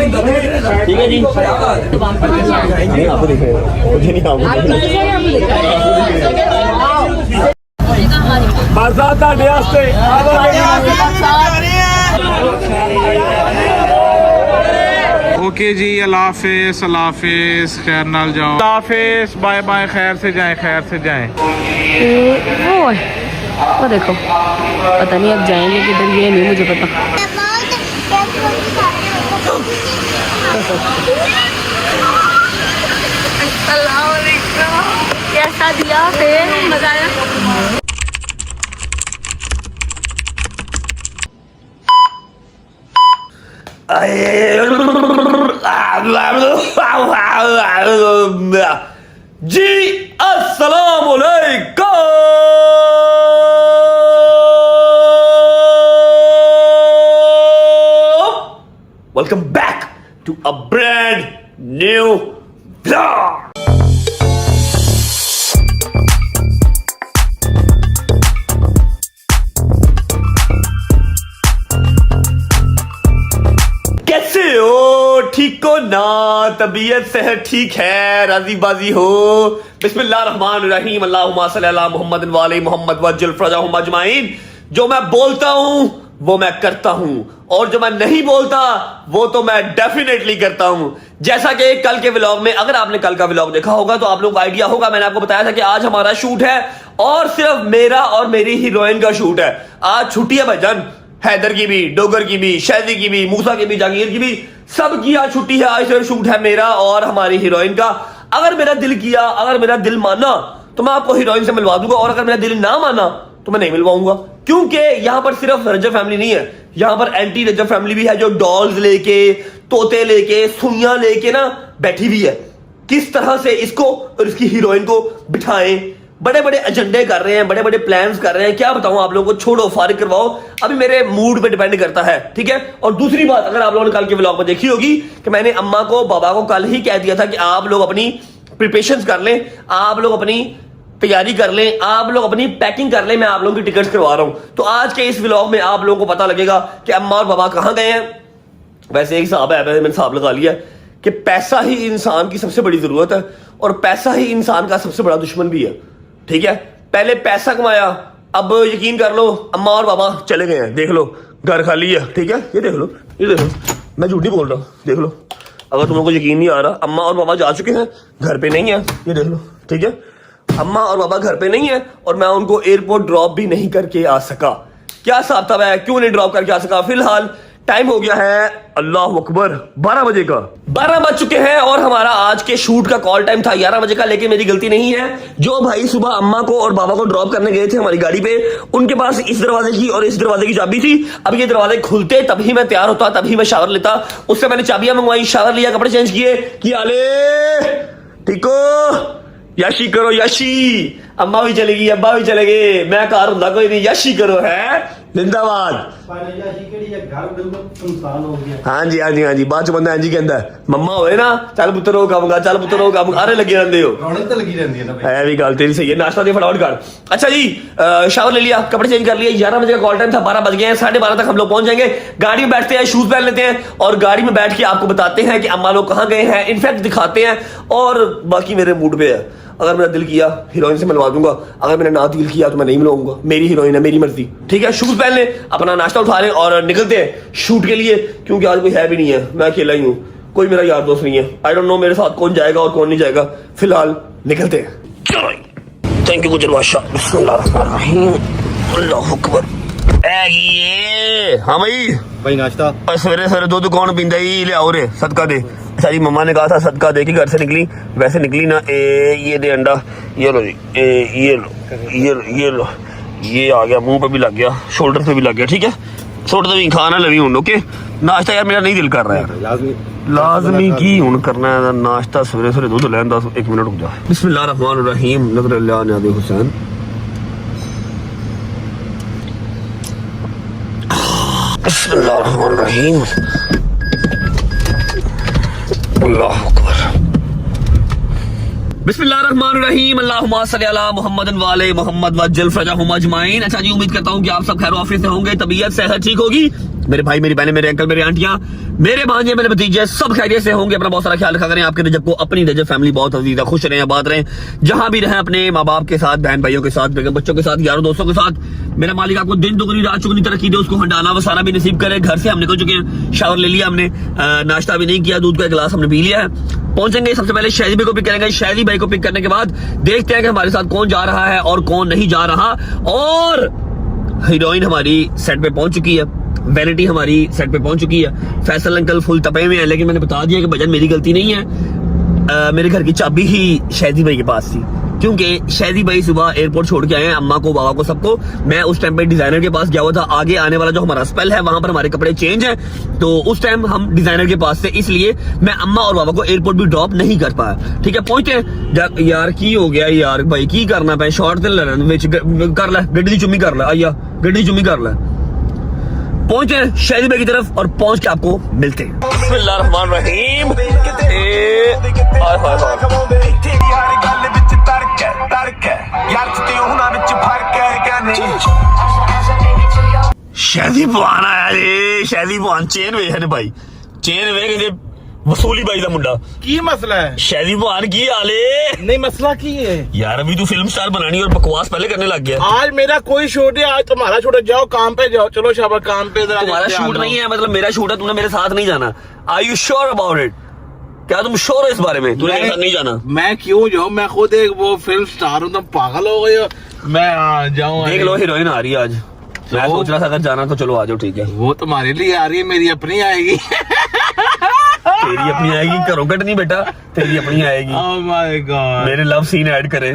ठीक है जी। आपको दिखेगा मुझे नहीं ओके जी, अल्लाह हाफिज, अल्लाह हाफिज, खैर नाल जाओ, अल्लाह हाफिज, बाय बाय, खैर से जाएं, खैर से जाएं। वो देखो, पता नहीं अब जाएंगे किधर, ये नहीं मुझे पता। कैसा दिया फिर, मजा आया? जी अस्सलाम वालेकुम। Welcome back to a brand new blog. कैसे हो? ठीक हो ना? तबीयत सेहत ठीक है? राजी बाजी हो? बिस्मिल्लाहिर्रहमानिर्रहीम, अल्लाहुम्मा सल्ली अला मुहम्मद वाले मोहम्मद वज्जल फरजाहुम अजमाइन। जो मैं बोलता हूं वो मैं करता हूं, और जो मैं नहीं बोलता वो तो मैं डेफिनेटली करता हूं। जैसा कि कल के व्लॉग में, अगर आपने कल का व्लॉग देखा होगा तो आप लोगों को आइडिया होगा, मैंने आपको बताया था कि आज हमारा शूट है और सिर्फ मेरा और मेरी हीरोइन का शूट है। आज छुट्टी है भाईजान, हैदर की भी, डोगर की भी, शैदी की भी, मूसा की भी, जागीर की भी, सबकी आज छुट्टी है। आज सिर्फ शूट है मेरा और हमारी हीरोइन का। अगर मेरा दिल किया, अगर मेरा दिल माना तो मैं आपको हीरोइन से मिलवा दूंगा, और अगर मेरा दिल ना माना तो मैं नहीं मिलवाऊंगा, क्योंकि यहां पर सिर्फ रजब फैमिली नहीं है, यहां पर एंटी रजब फैमिली भी है, जो डॉल्स लेके, तोते लेके, सुइयां लेके ना बैठी हुई है। किस तरह से इसको और इसकी हीरोइन को बिठाएं, बड़े बड़े एजेंडे कर रहे हैं, बड़े बड़े प्लान्स कर रहे हैं। क्या बताऊं आप लोगों को, छोड़ो, फारिग करवाओ, अभी मेरे मूड पे डिपेंड करता है, ठीक है। और दूसरी बात, अगर आप लोगों ने कल के व्लॉग में देखी होगी कि मैंने अम्मा को, बाबा को कल ही कह दिया था कि आप लोग अपनी प्रिपरेशंस कर लें, आप लोग अपनी तैयारी कर लें, आप लोग अपनी पैकिंग कर लें, मैं आप लोगों की टिकट्स करवा रहा हूं। तो आज के इस व्लॉग में आप लोगों को पता लगेगा कि अम्मा और बाबा कहां गए हैं। वैसे एक हिसाब है, मैंने हिसाब लगा लिया कि पैसा ही इंसान की सबसे बड़ी जरूरत है, और पैसा ही इंसान का सबसे बड़ा दुश्मन भी है, ठीक है। पहले पैसा कमाया, अब यकीन कर लो अम्मा और बाबा चले गए हैं, देख लो घर खाली है, ठीक है। ये देख लो, ये देख लो, मैं झूठी बोल रहा हूँ, देख लो। अगर तुम लोगों को यकीन नहीं आ रहा, अम्मा और बाबा जा चुके हैं, घर पे नहीं है, ये देख लो, ठीक है। अम्मा और बाबा घर पे नहीं है, और मैं उनको एयरपोर्ट ड्रॉप भी नहीं करके आ सका। क्या हिसाब था, मैं क्यों नहीं ड्रॉप करके आ सका? फिलहाल टाइम हो गया है, अल्लाह अकबर, 12 बजे का, 12 बज चुके हैं, और हमारा आज के शूट का कॉल टाइम था 11 बजे का। लेकिन मेरी गलती नहीं है, जो भाई सुबह अम्मा को और बाबा को ड्रॉप करने गए थे हमारी गाड़ी पे, उनके पास इस दरवाजे की और इस दरवाजे की चाबी थी। अब ये दरवाजे खुलते तभी मैं तैयार होता, तभी मैं शावर लेता। उससे मैंने चाबियां मंगवाई, शावर लिया, कपड़े चेंज किए, क्या ले ठीक हो, यशी करो यशी। अम्मा भी चले गई, अब्बा भी चले गए, मैं कार हूं कोई नहीं, यशी करो है, जिंदाबाद। हाँ जी, हाँ जी, हाँ जी, बाद च बंदा इंज ही कहता है, मम्मा होए ना, चल पुत्तर हो काम, चल पुत्तर हो काम, अरे लगे रहते हो, रौनक तो लगी रहती है ना। है भी गल तेरी सही है। नाश्ता दे फटाफट कर। अच्छा जी, शावर ले लिया, कपड़े चेंज कर लिए, 11 बजे का कॉल टाइम था, 12 बज गए हैं, 12:30 तक हम लोग पहुंच जाएंगे। गाड़ी में बैठते हैं, शूज पहन लेते हैं, और गाड़ी में बैठ के आपको बताते हैं कि अम्मा लोग कहाँ गए हैं, इनफैक्ट दिखाते हैं। और बाकी मेरे मूड पे है, अगर मेरा दिल किया हीरोइन से मिलवा दूंगा, अगर मैंने ना दिल किया तो मैं नहीं मिलवाऊंगा। मेरी हीरोइन है, मेरी मर्जी, ठीक है। शूज पहन ले, अपना नाश्ता उठा ले, और निकलते हैं शूट के लिए, क्योंकि आज कोई है भी नहीं है, मैं अकेला ही हूँ, कोई मेरा यार दोस्त नहीं है। आई डोंट नो मेरे साथ कौन जाएगा और कौन नहीं जाएगा। फिलहाल निकलते हैं, चलो। थैंक यू गुजर बादशाह। बिस्मिल्लाहिर्रहमानिर्रहीम, अल्लाहू अकबर। हाँ भाई नाश्ता, सवेरे सवेरे दूध कौन पींदा ही, ले आओ रे, सदका दे। अच्छा जी, मम्मा ने कहा था सदका दे के घर से निकली, वैसे निकली ना। ये दे अंडा, ये लो जी, ये लो, ये लो, ये लो, ये आ गया, मुंह पे भी लग गया, शोल्डर पे भी लग गया, ठीक है। छोड़ दे, खाना लवी हूं, ओके। नाश्ता यार मेरा नहीं दिल कर रहा है, लाजमी की हूं करना है नाश्ता, सवेरे सवेरे दूध लें। 1 मिनट रुक जा। बिस्मिल्लाहिर्रहमानिर्रहीम, नज़र अल्लाह नाबी हुसैन। बिस्मिल्लाहिर्रहमानिर्रहीम, अल्लाह अकबर। बिस्मिल्लाहिर्रहमानिर्रहीम, अल्लाहुम्मा सल्ली अला मुहम्मदिन वाले मोहम्मद वज्जल फरजाहुम अजमाइन। अच्छा जी, उम्मीद करता हूँ कि आप सब खैर ऑफिस से होंगे, तबीयत सेहत ठीक होगी। मेरे भाई, मेरी बहनें, मेरे अंकल, मेरे आंटियां, मेरे भांजे, मेरे भतीजे सब खैरियत से होंगे। अपना बहुत सारा ख्याल रखा करें। आपके रजब को, अपनी रजब फैमिली बहुत अजीज है, खुश रहें, आबाद रहें, जहां भी रहें, अपने माँ बाप के साथ, बहन भाइयों के साथ, बेगम बच्चों के साथ, यारों दोस्तों के साथ। मेरा मालिक आपको दिन दुगनी रात चुगनी तरक्की दे, उसको हंडाना वसाना भी नसीब करे। घर से हम निकल चुके हैं, शावर ले लिया हमने, नाश्ता भी नहीं किया, दूध का गिलास हमने पी लिया है। पहुंचेंगे सबसे पहले शादी भाई को पिक करेंगे। शादी भाई को पिक करने के बाद देखते हैं कि हमारे साथ कौन जा रहा है और कौन नहीं जा रहा। और हीरोइन हमारी सेट पे पहुंच चुकी है, वैनिटी हमारी सेट पे पहुंच चुकी है। फैसल अंकल फुल तपे में है, लेकिन मैंने बता दिया कि भजन मेरी गलती नहीं है। मेरे घर की चाबी ही शादी भाई के पास थी, क्योंकि शादी भाई सुबह एयरपोर्ट छोड़ के आए हैं अम्मा को, बाबा को, सबको। मैं उस टाइम पे डिजाइनर के पास गया हुआ था। आगे आने वाला जो हमारा स्पेल है वहां पर हमारे कपड़े चेंज है, तो उस टाइम हम डिजाइनर के पास थे, इसलिए मैं अम्मा और बाबा को एयरपोर्ट भी ड्रॉप नहीं कर पाया। ठीक है, पहुंचते हैं। यार की हो गया यार भाई, की करना पे शॉर्ट ते कर ले, गड्डी दी चुम्मी कर ले, आइया गड्डी दी चुम्मी कर ले। पहुंचे शादी भाई की तरफ और पहुंच के आपको मिलते हैं। बिस्मिल्लाहिर्रहमानिर्रहीम। शादी बुआन आया जी, शादी बुआन चेन वे है भाई, चेन वे वसूली भाई का मुंडा। की मसला है? शादी बुआन की आले नहीं मसला की है यार, अभी तू फिल्म स्टार बनानी और बकवास पहले करने लग गया। आज मेरा कोई शूट है, आज तुम्हारा शूट है, जाओ काम पे जाओ। चलो शाबाश काम पे। तुम्हारा शूट नहीं है, मतलब मेरा शूट है, तुमने मेरे साथ नहीं जाना। Are you sure about it? क्या तुम श्योर हो इस बारे में? तूने मेरे साथ नहीं जाना। मैं क्यों जाऊँ? मैं खुद एक वो फिल्म स्टार हूँ, तुम पागल हो गए हो। मैं जाऊँ? देख लो हीरोइन आ रही है आज। मैं सोच रहा था अगर जाना तो चलो आ जाओ, ठीक है। वो तुम्हारे लिए आ रही है, मेरी अपनी आएगी। तेरी अपनी आएगी, करो कट नहीं बेटा, तेरी अपनी आएगी। ओह माय गॉड, मेरे लव सीन ऐड करे।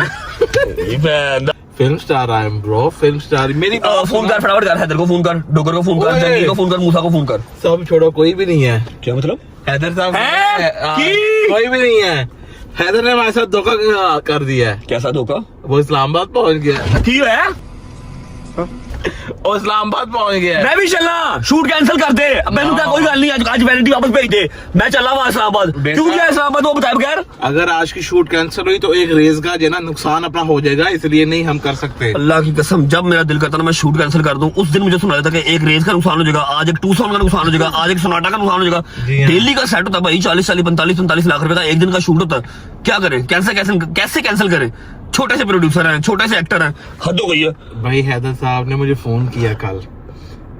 Film star I am bro, film star. मेरी फोन कर फटाफट कर, हैदर को फोन कर, डोगर को फोन कर, जंगी को फोन कर, मूसा को फोन कर। सब छोड़ो, कोई भी नहीं है। क्या मतलब? हैदर साहब की? कोई भी नहीं है। हैदर ने हमारे साथ धोखा कर दिया है। कैसा धोखा? वो इस्लामाबाद पहुंच गया। की है? वो इस्लामाबाद पहुंच गया। मैं भी चलना, शूट कैंसिल कर दे। अब मैंने कहा कोई गल नहीं, आज वैनिटी वापस भेज दे, मैं चला वहां इस्लामाबाद। क्यों गया इस्लामाबाद वो बताए बगैर? अगर आज की शूट कैंसिल हुई तो एक रेस का जो है ना नुकसान अपना हो जाएगा, इसलिए नहीं हम कर सकते। अल्लाह की कसम, जब मेरा दिल करता ना मैं शूट कैंसिल कर दूं, उस दिन मुझे सुना था कि एक रेस का नुकसान हो जाएगा, आज एक 2 सॉन्ग का नुकसान हो जाएगा, आज एक सोनाटा का नुकसान हो जाएगा। डेली का सेट होता है भाई, 40 45 लाख रुपए का एक दिन का शूट होता है। क्या करें? कैसे कैंसिल करें? छोटे से प्रोड्यूसर हैं, छोटे से एक्टर हैं, हद हो गई है भाई। हैदर साहब ने मुझे फोन किया कल,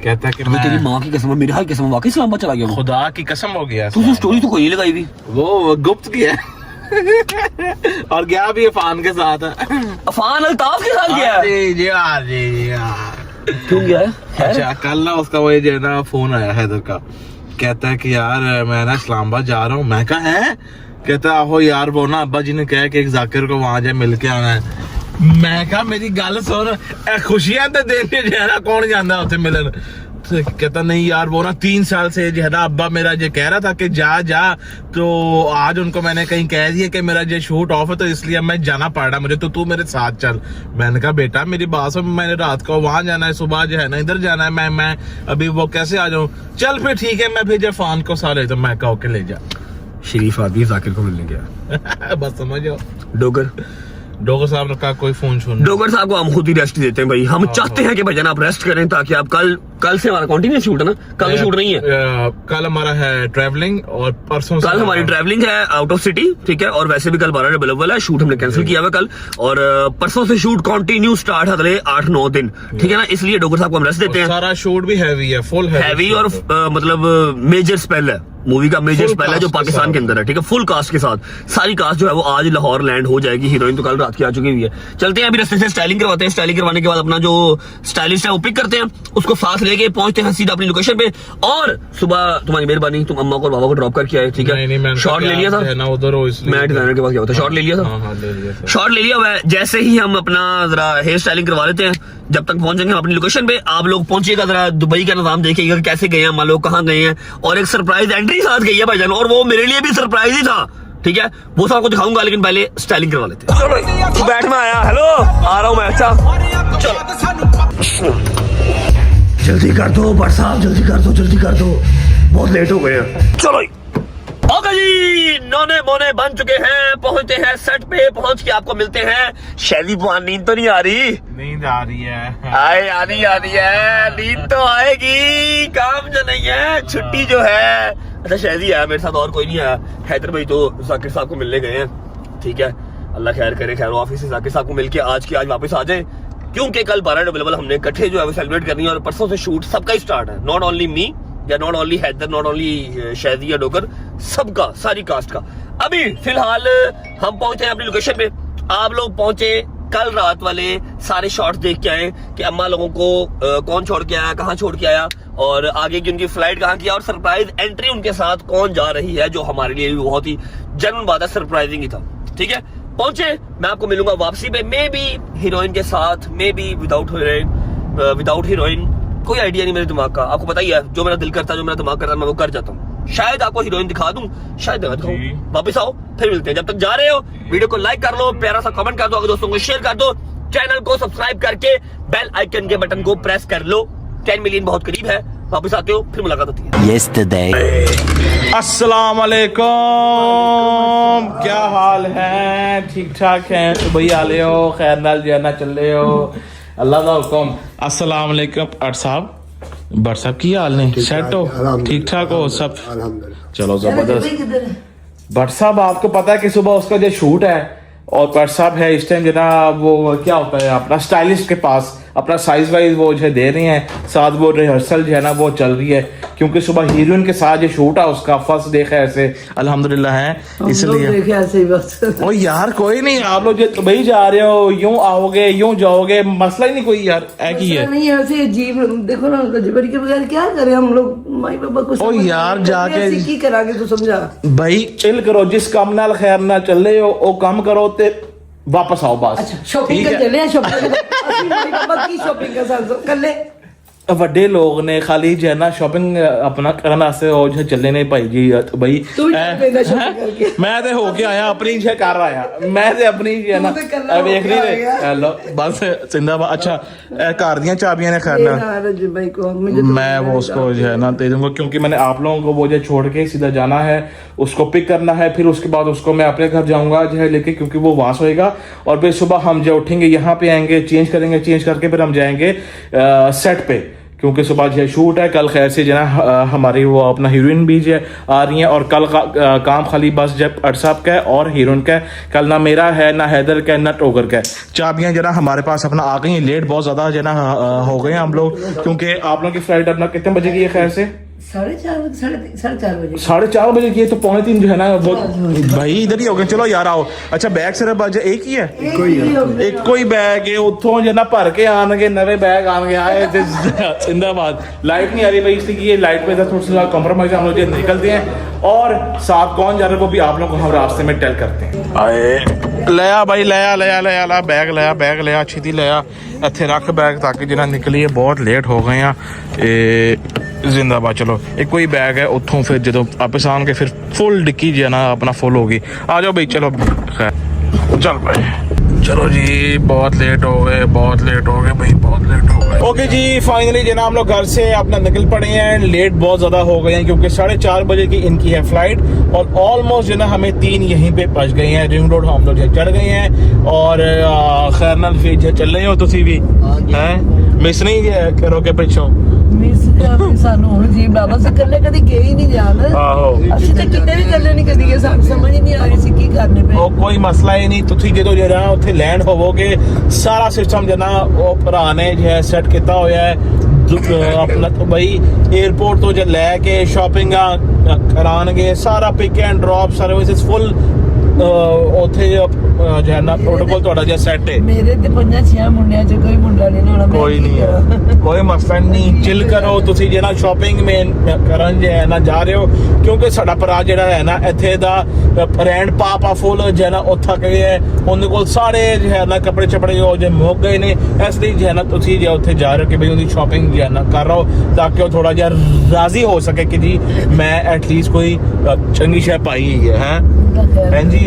कहता कि मैं तेरी माँ की कसम, मेरी हाल कसम, वाकई इस्लामाबाद चला गया। खुदा की कसम हो गया। तू स्टोरी तो कोई लगाई भी, वो गुप्त किया। और गया भी अफान के साथ। अफान अल्ताफ के साथ गया। जी क्यों गया है? अच्छा, कल ना उसका वो जो है ना फोन आया हैदर का, कहता है कि यार मैं ना इस्लामाबाद जा रहा हूँ। मैं कहा है? कहता आहो यार, वो ना अब्बा जी ने कहा कि एक जाकिर को वहां जाए मिल के आना है। मैं कहा मेरी गल सुन, खुशियां तो देने जो है ना कौन जाता उसे मिलन। तो कहता नहीं यार, वो ना 3 साल से जो है ना अब्बा मेरा जो कह रहा था कि जा, तो आज उनको मैंने कहीं कह दिया कि मेरा जो शूट ऑफ है, तो इसलिए मैं जाना पड़ रहा मुझे, तो तू मेरे साथ चल। मैंने कहा बेटा मेरी बात सुन, मैंने रात को वहां जाना है, सुबह जो है ना इधर जाना है, मैं अभी वो कैसे आ जाऊं? चल फिर ठीक है, मैं फिर जब फान को साले तो मैं कहो के ले जा। शरीफ आदमी जाकिर को मिलने गया। बस समझो। डोगर साहब ने कहा कोई फोन सुन। डोगर साहब को हम खुद ही रेस्ट देते हैं भाई, हम चाहते हैं कि भाईजान आप रेस्ट करें, ताकि आप कल से हमारा कंटिन्यूस शूट है ना, कल शूट नहीं है। कल हमारा है ट्रैवलिंग और परसों कल हमारी ट्रैवलिंग है आउट ऑफ सिटी, ठीक है। और वैसे भी कल 12 अवेलेबल है, शूट हमने कैंसिल किया हुआ कल, और परसों से शूट कंटिन्यू स्टार्ट है अगले 8-9 दिन, ठीक है ना। इसलिए डोगर साहब को हम रेस्ट देते हैं। सारा शूट भी हैवी है, फुल हैवी और मतलब मेजर स्पेल है, मूवी का मेजर स्पेल है जो पाकिस्तान के अंदर है, ठीक है। फुल कास्ट के साथ सारी कास्ट जो है वो आज लाहौर लैंड हो जाएगी। हीरोइन तो कल रात की आ चुकी हुई है। चलते हैं अभी रास्ते से स्टाइलिंग करवाते हैं। स्टाइलिंग करवाने के बाद अपना जो स्टाइलिस्ट है वो पिक करते हैं, उसको साथ लेके पहुंचते हैं सीधा अपनी लोकेशन पे। और सुबह तुम्हारी मेहरबानी, तुम अम्मा को और बाबा को ड्रॉप करके आए, ठीक है। शॉट ले लिया था उधर, मैं डिजाइनर के पास गया था, शॉट ले लिया था, शॉट ले लिया हुआ है। जैसे ही हम अपना जरा हेयर स्टाइलिंग करवा लेते हैं, जब तक पहुंचेंगे अपनी लोकेशन पे, आप लोग पहुंचिएगा, जरा दुबई का निजाम देखिएगा कैसे गए हैं हम लोग, कहाँ गए हैं। और एक सरप्राइज एंट्री साथ गई है भाईजान, और वो मेरे लिए भी सरप्राइज ही था, ठीक है। वो सब आपको दिखाऊंगा, लेकिन पहले स्टाइलिंग करवा लेते हैं। चलो तू बैठ में आया, हेलो आ रहा हूँ मैं। अच्छा चलो जल्दी कर दो बट साहब, जल्दी कर दो, बहुत लेट हो गए हैं। चलो ओके जी, नौने मोने बन चुके हैं, पहुंचते हैं सेट पे। पहुंच के आपको मिलते हैं। शैली बुआन, नींद तो नहीं आ रही? नींद आ रही है। आए आनी है, नींद तो आएगी, काम जो नहीं है, छुट्टी जो है। अच्छा शायद आया मेरे साथ, और कोई नहीं आया। हैदर भाई तो जाकिर साहब को मिलने गए हैं, ठीक है, अल्लाह खैर करे। खैर ऑफिस से जाकिर साहब को मिलके आज की आज वापस आ जाए, क्योंकि कल 12 नवंबर हमने इकट्ठे जो है वो सेलिब्रेट करनी है। और परसों से शूट सबका ही स्टार्ट है, नॉट ओनली मी या not only Haider, not only शायदी या डोकर, सबका, सारी कास्ट का। अभी फिलहाल हम पहुंचे हैं अपनी लोकेशन पे, आप लोग पहुंचे कल रात वाले सारे शॉट्स देख के आए कि अम्मा लोगों को कौन छोड़ के आया, कहाँ छोड़ के आया, और आगे की उनकी फ्लाइट कहाँ की, और सरप्राइज एंट्री उनके साथ कौन जा रही है, जो हमारे लिए भी बहुत ही जेन्युइन बात है, सरप्राइजिंग ही था। ठीक है, पहुंचे, मैं आपको मिलूंगा वापसी पे, मे बी हीरोइन के साथ, मे बी विदाउट हीरोइन, कोई आइडिया नहीं मेरे दिमाग का। आपको पता ही है, जो मेरा दिल करता है, जो मेरा दिमाग करता है, मैं वो कर जाता हूँ। शायद आपको हीरोइन दिखा दूं, शायद दिखा दूं। वापस आओ, फिर मिलते हैं। जब तक जा रहे हो वीडियो को लाइक कर लो, प्यारा सा कमेंट कर दो, अगर दोस्तों को शेयर कर दो, चैनल को सब्सक्राइब करके बेल आइकन के बटन को प्रेस कर लो। 10 मिलियन बहुत करीब है। वापस आते हो, फिर मुलाकात होती है। अस्सलाम वालेकुम, क्या हाल है? ठीक ठाक है तो भैया आ ले हो, खैर नाल जाना चल रहे हो, अल्लाह का हुक्म। अस्सलाम वालेकुम अट साहब, बट साहब की हाल नहीं, सेट हो, ठीक ठाक हो सब? चलो जबरदस्त। भट्ट साहब आपको पता है कि सुबह उसका जो शूट है, और भट्ट साहब है इस टाइम जो ना वो क्या होता है अपना स्टाइलिस्ट के पास अपना साइज वाइज वो जो है दे रही हैं, साथ वो रिहर्सल जो है ना वो चल रही है, क्योंकि सुबह हीरोइन के साथ जो शूट है उसका फर्स्ट देखा ऐसे अल्हम्दुलिल्लाह है, इसलिए ऐसे ही बस। ओ यार कोई नहीं, आप लोग जो दुबई जा रहे हो, यूं आओगे यूं जाओगे, मसला ही नहीं कोई यार, है की है नहीं ऐसे अजीब। देखो ना जबरी के बगैर क्या करें हम लोग, माई बाबा को ओ यार जाके की करांगे तो समझा भाई, चिल करो, जिस काम नाल खैर ना चले हो ओ काम करो ते वापस आओ बस। अच्छा शॉपिंग कर चले, शॉपिंग की शॉपिंग का साथ कर ले। ਵੱਡੇ ਲੋਕ ਨੇ ਖਾਲੀ ਜੇ ਨਾ ਸ਼ਾਪਿੰਗ ਆਪਣਾ ਕਰਨ ਵਾਸਤੇ ਉਹ ਜੇ ਚੱਲੇ ਨੇ ਭਾਈ ਜੀ ਬਈ ਮੈਂ ਤੇ ਹੋ ਕੇ ਆਇਆ, ਆਪਣੀ ਜੇ ਕਰ ਆਇਆ, ਮੈਂ ਤੇ ਆਪਣੀ ਜੇ ਨਾ ਵੇਖ ਲਈ ਤੇ हेलो बस जिंदाबाद। अच्छा कार ਦੀਆਂ ਚਾਬੀਆਂ ਨੇ ਖੈਰ मैं वो उसको जो है ना दे दूंगा, क्योंकि मैंने आप लोगों को वो जो छोड़ के सीधा जाना है, उसको पिक करना है, फिर उसके बाद उसको मैं अपने घर जाऊंगा जो है लेके, क्योंकि वो वहां होएगा। और फिर सुबह हम जो उठेंगे यहाँ पे आएंगे, चेंज करेंगे, चेंज करके फिर हम जाएंगे सेट पे, क्योंकि सुबह जो शूट है। कल खैर से जो है हमारी वो अपना हीरोइन भी जो आ रही है, और कल का काम खाली बस जब अरसाब का है और हीरोइन का है। कल ना मेरा है, ना हैदर का है, ना टोगर का है। चाबियां जो ना हमारे पास अपना आ गई हैं, लेट बहुत ज़्यादा जो ना हो गए हैं हम लोग, क्योंकि आप लोगों की फ्लाइट अपना कितने बजे की है खैर से? 4:30 बजे। 4:30 बजे की है, तो 2:45 जो है ना वो भाई इधर ही हो गए। चलो यार आओ। अच्छा बैग सिर्फ अज एक ही है, एक कोई बैग है, उतों जो ना भर के आने नवे बैग आने आए जिंदाबाद। लाइट नहीं आ रही भाई, इसलिए ये लाइट पे थोड़ा सा कॉम्प्रोमाइज हम लोग निकलते हैं, और साथ कौन जा रहा है वो भी आप लोग को हम रास्ते में टेल करते हैं। आए लिया भाई, लिया बैग लिया अच्छी थी, लिया इत्थे रख बैग ताकि जिन्ना निकलीए, बहुत लेट हो गए हैं। जिंदाबाद। चलो एक कोई बैग है उतों, फिर जो वापस आन के फिर फुल डिक्की जो है ना अपना फुल होगी। आ जाओ भाई, चलो खैर चल भाई, चलो जी बहुत लेट हो गए भाई, बहुत लेट हो गए। ओके जी फाइनली जो ना हम लोग घर से अपना निकल पड़े हैं, लेट बहुत ज़्यादा हो गए हैं, क्योंकि 4:30 बजे की इनकी है फ्लाइट, और ऑलमोस्ट जो ना हमें 3 यहीं पे पहुंच गए हैं। रिंग रोड हम लोग चढ़ गए हैं, और खैर नाल फिर चल रहे हो तुसी भी हैं, मिस नहीं करोगे पिछों? ਸਾਨੂੰ ਹੁਣ ਜੀ ਬਾਬਾ ਸੇ ਕੱਲੇ ਕਦੀ ਗਏ ਹੀ ਨਹੀਂ ਜਾਣ। ਆਹੋ ਅਸੀਂ ਤਾਂ ਕਿਤੇ ਵੀ ਕੱਲੇ ਨਹੀਂ ਕਦੀ ਗਏ, ਸਾਨੂੰ ਸਮਝ ਹੀ ਨਹੀਂ ਆ ਰਹੀ ਸੀ ਕੀ ਕਰਨੇ ਪਏ। ਉਹ ਕੋਈ ਮਸਲਾ ਹੀ ਨਹੀਂ, ਤੁਸੀਂ ਜਦੋਂ ਜਿਹੜਾ ਉੱਥੇ ਲੈਂਡ ਹੋਵੋਗੇ, ਸਾਰਾ ਸਿਸਟਮ ਜਨਾ ਉਹ ਭਰਾ ਨੇ ਜਿਹੜਾ ਸੈੱਟ ਕੀਤਾ ਹੋਇਆ ਹੈ ਆਪਣਾ, ਬਈ 에어ਪੋਰਟ ਤੋਂ ਜੇ ਲੈ ਕੇ ਸ਼ਾਪਿੰਗਾਂ ਕਰਾਣਗੇ, ਸਾਰਾ ਪਿਕ ਐਂਡ ਡ੍ਰੌਪ ਸਰਵਿਸਿਜ਼ ਫੁੱਲ ਉੱਥੇ ਜੋ ਹੈ ਨਾ ਪ੍ਰੋਟੋਕੋਲ ਤੁਹਾਡਾ ਜਿਹਾ ਸੈੱਟ ਹੈ। ਮੇਰੇ ਤੇ 5-6 ਮੁੰਡਿਆਂ ਚ ਕੋਈ ਮੁੰਡਾ ਨਹੀਂ ਹੋਣਾ। ਕੋਈ ਨਹੀਂ ਹੈ, ਕੋਈ ਮਸਲਾ ਨਹੀਂ, ਚਿਲ ਕਰੋ। ਤੁਸੀਂ ਜਿਹੜਾ ਸ਼ਾਪਿੰਗ ਮੇਨ ਕਰਨ ਜੇ ਹੈ ਨਾ ਜਾ ਰਹੇ ਹੋ, ਕਿਉਂਕਿ ਸਾਡਾ ਭਰਾ ਜਿਹੜਾ ਹੈ ਨਾ ਇੱਥੇ ਦਾ ਰੈਂਡ ਪਾਪਾ ਫੁੱਲ ਜੋ ਹੈ ਨਾ ਉੱਥਾ ਗਏ ਹੈ, ਉਹਦੇ ਕੋਲ ਸਾਰੇ ਜੋ ਹੈ ਨਾ ਕੱਪੜੇ ਛਪੜੇ ਜੋ ਜੇ ਮੁੱਕ ਗਏ ਨੇ, ਇਸ ਲਈ ਜੋ ਹੈ ਨਾ ਤੁਸੀਂ ਜੇ ਉੱਥੇ ਜਾ ਰਹੇ ਹੋ ਕਿ ਬਈ ਉਹਦੀ ਸ਼ਾਪਿੰਗ ਜੋ ਹੈ ਨਾ ਕਰ ਰਹੋ, ਤਾਂ ਕਿ ਉਹ ਥੋੜਾ ਜਿਹਾ ਰਾਜ਼ੀ ਹੋ ਸਕੇ कि जी मैं एटलीस्ट कोई चंगी शय पाई ही है। जी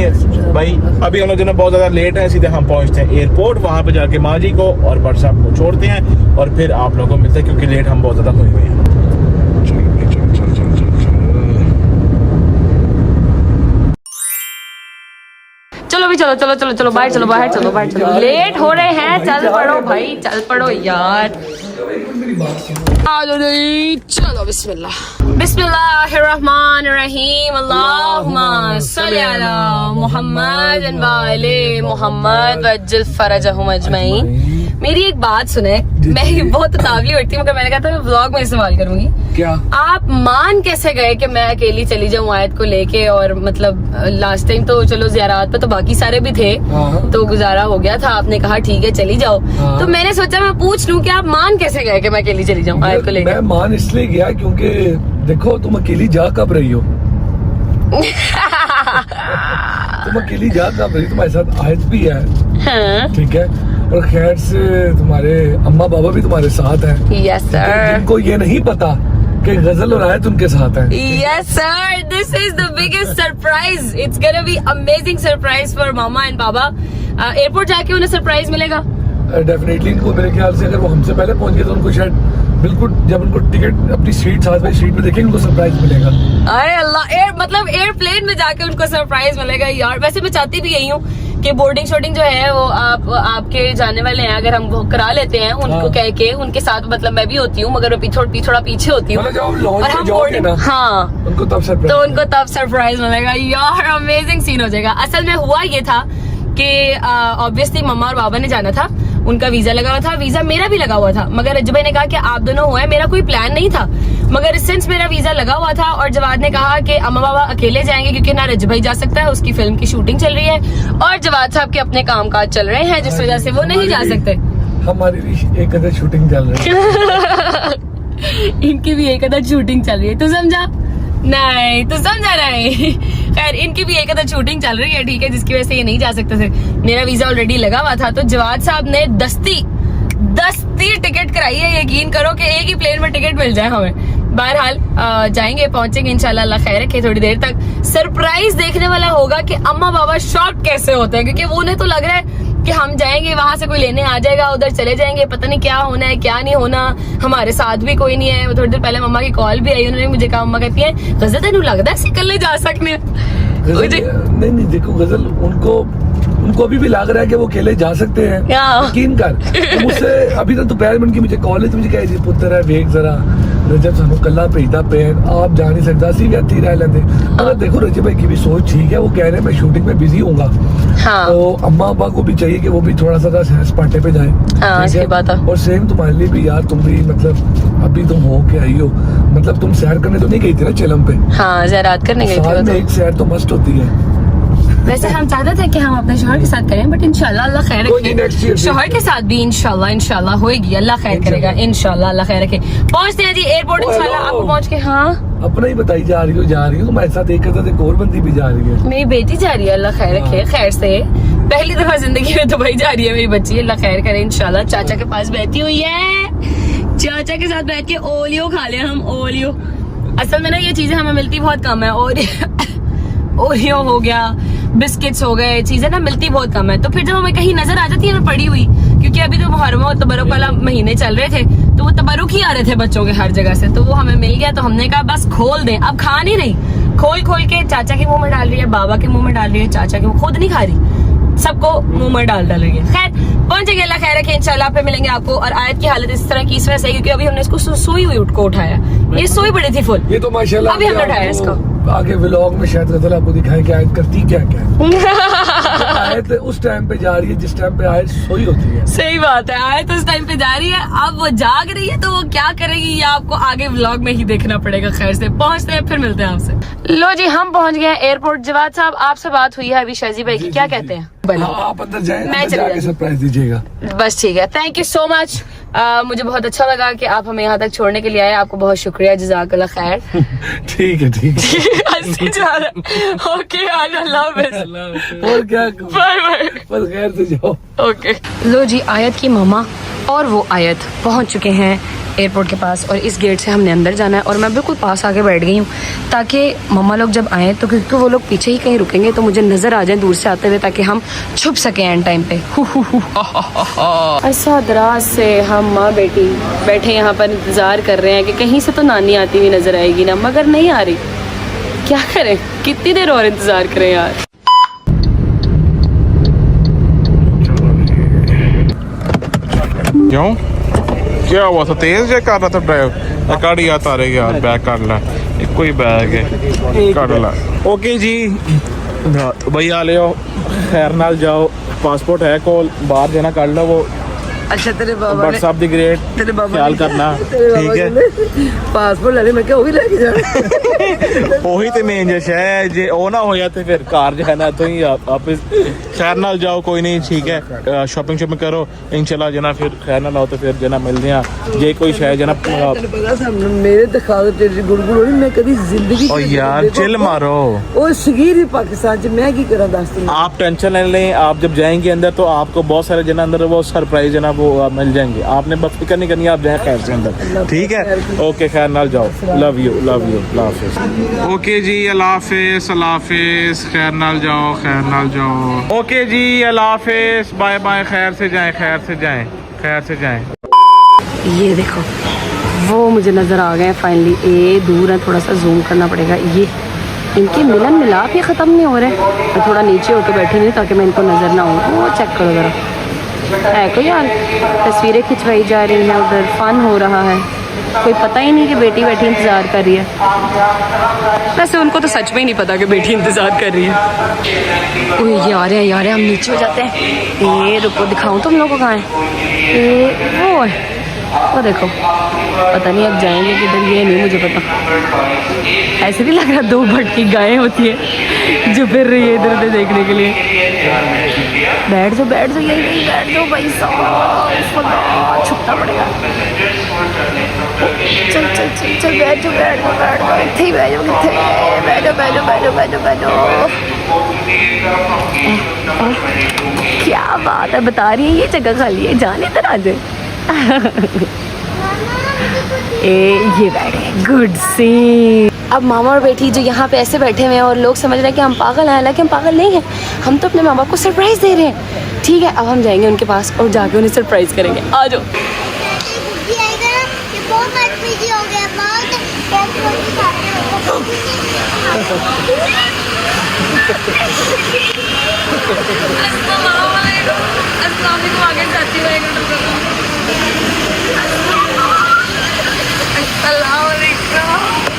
भाई अभी हम लोग जो ना बहुत ज़्यादा लेट है, सीधे हम पहुंचते हैं एयरपोर्ट, वहाँ पे जाके माँ जी को और भट्ट साहब को छोड़ते हैं, और फिर आप लोगों को मिलते हैं, क्योंकि लेट हम बहुत ज़्यादा हुए हैं। चलो भी चलो बाहर चलो लेट हो रहे हैं, चल पड़ो भाई, चल पड़ो यार। भी बात सुनो। चलो बिस्मिल्लाह बिस्मिल्लाहिर्रहमानिर्रहीम अल्लाहुम्मा सल्ली अला मुहम्मद व आले मुहम्मद वज्जिल फरजहुम अजमईन। मेरी एक बात सुने, मैं बहुत तावली उठती हूँ मगर मैंने कहा था मैं व्लॉग में इस्तेमाल करूंगी। क्या आप मान कैसे गए कि मैं अकेली चली जाऊँ आयत को लेके? और मतलब लास्ट टाइम तो चलो ज़ियारत पे तो बाकी सारे भी थे तो गुजारा हो गया था, आपने कहा ठीक है चली जाओ। तो मैंने सोचा मैं पूछ लूँ कि आप मान कैसे गए कि मैं अकेली चली जाऊँ आयत को लेके? मैं मान इसलिए गया क्योंकि देखो तुम अकेली जा कब रही हो तुम अकेली जा कब रही, तुम्हारे साथ आयत भी है, हाँ। ठीक है, और खैर से तुम्हारे अम्मा बाबा भी तुम्हारे साथ हैं। यस सर, जिनको ये नहीं पता कि गजल और आयत उनके साथ है। Yes sir, this is the biggest surprise. It's gonna be amazing surprise for mama and baba. Airport जाके उन्हें सरप्राइज मिलेगा। डेफिनेटली इनको मेरे ख्याल से अगर वो हमसे पहले पहुंच गए तो उनको शायद बिल्कुल जब उनको टिकट अपनी सीट साथ में सीट पे देखेंगे उनको सरप्राइज मिलेगा। अरे अल्लाह, मतलब एयरप्लेन में जाके उनको सरप्राइज मिलेगा यार। वैसे मैं चाहती भी यही हूँ कि बोर्डिंग शोर्डिंग जो है वो आपके जाने वाले हैं, अगर हम वो करा लेते हैं उनको कह के उनके साथ, मतलब मैं भी होती हूँ मगर मैं थोड़ा पीछे होती हूँ और हम बोर्डिंग, हाँ उनको तब सरप्राइज, तो उनको तब सरप्राइज मिलेगा यार। अमेजिंग सीन हो जाएगा। असल में हुआ ये था कि ऑब्वियसली मम्मा और बाबा ने जाना था, उनका वीजा लगा हुआ था, वीजा मेरा भी लगा हुआ था, मगर रज्जू भाई ने कहा कि आप दोनों हुए, मेरा कोई प्लान नहीं था, मगर सिंस मेरा वीजा लगा हुआ था और जवाद ने कहा कि अम्मा बाबा अकेले जाएंगे क्योंकि ना रज्जू भाई जा सकता है, उसकी फिल्म की शूटिंग चल रही है और जवाद साहब के अपने कामकाज चल रहे हैं जिस वजह से वो नहीं जा सकते। हमारी भी एक अदर शूटिंग चल रही है इनकी भी एक अदर शूटिंग चल रही है, तू समझा? नहीं तू समझा नहीं। खैर इनकी भी एक अदर शूटिंग चल रही है, ठीक है, जिसकी वजह से ये नहीं जा सकते थे। मेरा वीजा ऑलरेडी लगा हुआ था तो जवाद साहब ने दस्ती टिकट कराई है। यकीन करो कि एक ही प्लेन में टिकट मिल जाए हमें। बहरहाल जाएंगे, पहुंचेंगे इंशाल्लाह, अल्लाह खैर रखे। थोड़ी देर तक सरप्राइज देखने वाला होगा कि अम्मा बाबा शॉक कैसे होते हैं, क्योंकि उन्हें तो लग रहा है कि हम जाएंगे वहां से कोई लेने आ जाएगा, उधर चले जाएंगे, पता नहीं क्या होना है क्या नहीं होना, हमारे साथ भी कोई नहीं है। थोड़ी देर पहले मम्मा की कॉल भी आई, उन्होंने मुझे कहा, मम्मा कहती है गजल तेन लगता है कल जा सकने। नहीं देखो गजल उनको अभी भी लग रहा है कि वो अकेले जा सकते हैं, यकीन कर। तो मुझसे अभी तक दोपहर में उनकी मुझे कॉल है तो मुझे कह जी पुत्र है वेख जरा रजब सानू कला भेजता पे, आप जा नहीं सकता सी भी रह लेते। मगर देखो रजब भाई की भी सोच ठीक है, वो कह रहे हैं मैं शूटिंग में बिजी हूँगा, तो अम्मा अब्बा को भी चाहिए कि वो भी थोड़ा सा सपाटे पे जाए। सही बात है। और सेम तुम्हारे लिए भी यार, तुम भी मतलब अभी तुम हो के आई हो, मतलब तुम सैर करने तो नहीं गई थी ना चिलम पे? हाँ ज़ियारत करने गई थी। साल में एक सैर तो मस्त होती है। वैसे हम चाहते थे कि हम अपने शोहर के साथ करें, बट इंशाल्लाह अल्लाह खैर रखे, शोहर के साथ भी इंशाल्लाह होएगी, अल्लाह खैर करेगा, इंशाल्लाह अल्लाह खैर रखे। पहुंचते हैं जी एयरपोर्ट इंशाल्लाह। आपको पहुंच के, हाँ अपना ही बताई जा रही हो तुम्हारे साथ एक और बंदी भी जा रही है। मेरी बेटी जा रही है, अल्लाह खैर रखे, खैर से पहली दफा जिंदगी में दुबई जा रही है मेरी बच्ची, अल्लाह खैर करे इंशाल्लाह। चाचा के पास बैठी हुई है, चाचा के साथ बैठ के ओलियो खा ले हम, ओलियो। असल में ना ये चीजें हमें मिलती बहुत कम है, और ओरियो हो गया, बिस्किट्स हो गए, चीजें ना मिलती बहुत कम है। तो फिर जब हमें कहीं नजर आ जाती है ना पड़ी हुई, क्योंकि अभी तो मुहर्रम और तबरुक वाला महीने चल रहे थे, तो वो तबरुक ही आ रहे थे बच्चों के हर जगह से, तो वो हमें मिल गया। तो हमने कहा बस खोल दें, अब खा नहीं रही, खोल के चाचा के मुंह में डाल रही है, बाबा के मुंह में डाल रही है, चाचा के खुद नहीं खा रही, सबको मुंह में डाल डालेंगे। खैर पहुंचेंगे, अल्लाह खैर रखे, इंशाल्लाह पे मिलेंगे आपको। और आयत की हालत इस तरह की इस वजह से क्योंकि अभी हमने इसको सोई हुई को उठाया, ये सोई पड़ी थी फुल, ये तो माशाल्लाह अभी हमने उठाया इसको। आगे व्लॉग में शायद गजल आपको दिखाएं कि आयत करती क्या आयत उस टाइम पे जा रही है जिस टाइम पे आयत सोई होती है। सही बात है, आयत उस टाइम पे जा रही है, अब वो जाग रही है तो वो क्या करेगी ये आपको आगे व्लॉग में ही देखना पड़ेगा। खैर से पहुंचते हैं, फिर मिलते हैं आपसे। लो जी हम पहुंच गए एयरपोर्ट। जवाद साहब आपसे बात हुई है अभी शाजी भाई की, क्या कहते हैं? आप अंदर जाएं, मैं अंदर जाके सरप्राइज दीजिएगा। बस ठीक है, थैंक यू सो मच। मुझे बहुत अच्छा लगा कि आप हमें यहाँ तक छोड़ने के लिए आए, आपको बहुत शुक्रिया, जज़ाकल्लाह खैर। ठीक है ओके अल्लाह हाफ़िज़, और क्या, बाय बाय, बस खैर से जाओ। ओके। लो जी आयत की मामा और वो आयत पहुंच चुके हैं एयरपोर्ट के पास, और इस गेट से हमने अंदर जाना है, और मैं बिल्कुल पास आके बैठ गई हूँ ताकि मम्मा लोग जब आए तो क्योंकि वो लोग पीछे ही कहीं रुकेंगे तो मुझे नजर आ जाए दूर से आते हुए, ताकि हम छुप सके एंड टाइम पे। ऐसा दराज से हम माँ बेटी बैठे यहाँ पर इंतजार कर रहे हैं कि कहीं से तो नानी आती हुई नजर आएगी ना, मगर नहीं आ रही। क्या करें, कितनी देर और इंतजार करें यार। क्यों क्या हुआ था, तेज जे कर रहा था ड्राइव? काट या तारे यार, बैग काट ला, एक कोई बैग है, काट ला। ओके जी भैया ले आओ, खैर नाल जाओ, पासपोर्ट है कोल, बाहर जाना कर लो वो। अच्छा तेरे बाबा ने, व्हाट्सएप दी ग्रेट तेरे बाबा ख्याल करना, ठीक है। पासपोर्ट ले मैं क्या वो भी लेके जाना। ਉਹੀ ਤੇ ਮੇਨ ਜਿਹਾ ਹੈ, ਜੇ ਉਹ ਨਾ ਹੋਇਆ ਤੇ ਫਿਰ ਕਾਰ ਜੋ ਹੈ ਨਾ ਇੱਥੋਂ ਹੀ ਵਾਪਸ ਖੈਰ ਨਾਲ ਜਾਓ, ਕੋਈ ਨਹੀਂ ਠੀਕ ਹੈ। ਸ਼ਾਪਿੰਗ ਸ਼ਾਪਿੰਗ ਕਰੋ ਇਨਸ਼ਾਅੱਲਾ ਜਨਾ, ਫਿਰ ਖੈਰ ਨਾਲ ਆਓ ਤੇ ਫਿਰ ਜਨਾ ਮਿਲਦੇ ਆ। ਜੇ ਕੋਈ ਸ਼ਾਇਦ ਜਨਾ पता सामने मेरे दिखा दो तेरी गुड़गुड़ होनी, मैं कभी जिंदगी ओ यार चिल मारो, ओ सगीर ही पाकिस्तान च मैं की करा दस दिन। आप टेंशन नहीं लें, आप जब जाएंगे अंदर तो आपको बहुत सारे जना अंदर वो सरप्राइज है ना वो मिल जाएंगे, आपने बस फिक्र नहीं करनी, आप जाए खैर से अंदर, ठीक है। ओके खैर नाल जाओ, लव यू अल्लाह हाफिज। ओके जी अल्लाह हाफिज, खैर नाल जाओ, खैर नाल जाओ। ओके जी अल्लाह हाफिज, बाय बाय, खैर से जाएं, खैर से जाएं, खैर से जाएं। ये देखो वो मुझे नज़र आ गए फाइनली। ये दूर है, थोड़ा सा जूम करना पड़ेगा। ये इनके मिलन मिलाप ये ख़त्म नहीं हो रहे। मैं थोड़ा नीचे होकर बैठी नहीं ताकि मैं इनको नज़र ना हो। वो चेक करो ज़रा, है कोई यार, तस्वीरें खिंचवाई जा रही हैं, उधर फन हो रहा है। कोई पता ही नहीं कि बेटी बैठी इंतज़ार कर रही है। वैसे उनको तो सच में ही नहीं पता कि बेटी इंतज़ार कर रही है। ओए यार हम नीचे हो जाते हैं। ये रुको दिखाऊं तुम लोगों को कहाँ है। ये वो देखो, पता नहीं अब जाएंगे किधर, ये नहीं मुझे पता। ऐसे नहीं लग रहा दो भटकी गायें होती है जो फिर रही है इधर उधर देखने के लिए। बैठ जाओ यही बैठ जाओ भाई साहब, छुपना पड़ेगा। चल बैठ जाओ, इतने ही बैठ जाओ। क्या बात है, बता रही है ये जगह खाली है, जाने इधर आ जाए। ये बैठे, गुड सी। अब मामा और बेटी जो यहाँ पे ऐसे बैठे हुए हैं और लोग समझ रहे हैं कि हम पागल हैं, हालांकि हम पागल नहीं हैं। हम तो अपने माँ बाप को सरप्राइज दे रहे हैं। ठीक है, अब हम जाएंगे उनके पास और जाके उन्हें सरप्राइज करेंगे। आ जाओ।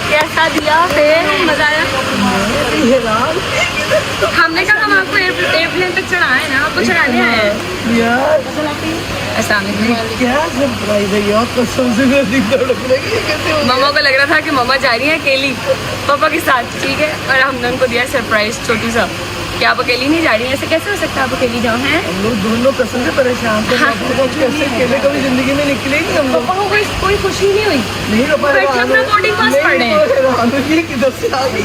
कैसा दिया फिर, मजा आया? हमने कहा हम आपको एयरप्लेन तक चढ़ाए ना, आपको चढ़ाने आए हैं यार। क्या सरप्राइज है यार, कसम से मैं दिल धड़क रही है। कैसे मम्मा को लग रहा था कि मम्मा जा रही है अकेली पापा के साथ, ठीक है, और हमने उनको दिया सरप्राइज छोटू सा कि आप अकेली नहीं जा रही हैं। ऐसे कैसे हो सकता है आप अकेली जाओ? हैं हम लोग दोनों कसम से परेशान थे। कैसे अकेले कभी जिंदगी में निकले नहीं हम लोग। पापा को कोई खुशी नहीं हुई? नहीं हो पाया, बैठे अपना बोर्डिंग पास पढ़े। ये किधर से आ गई?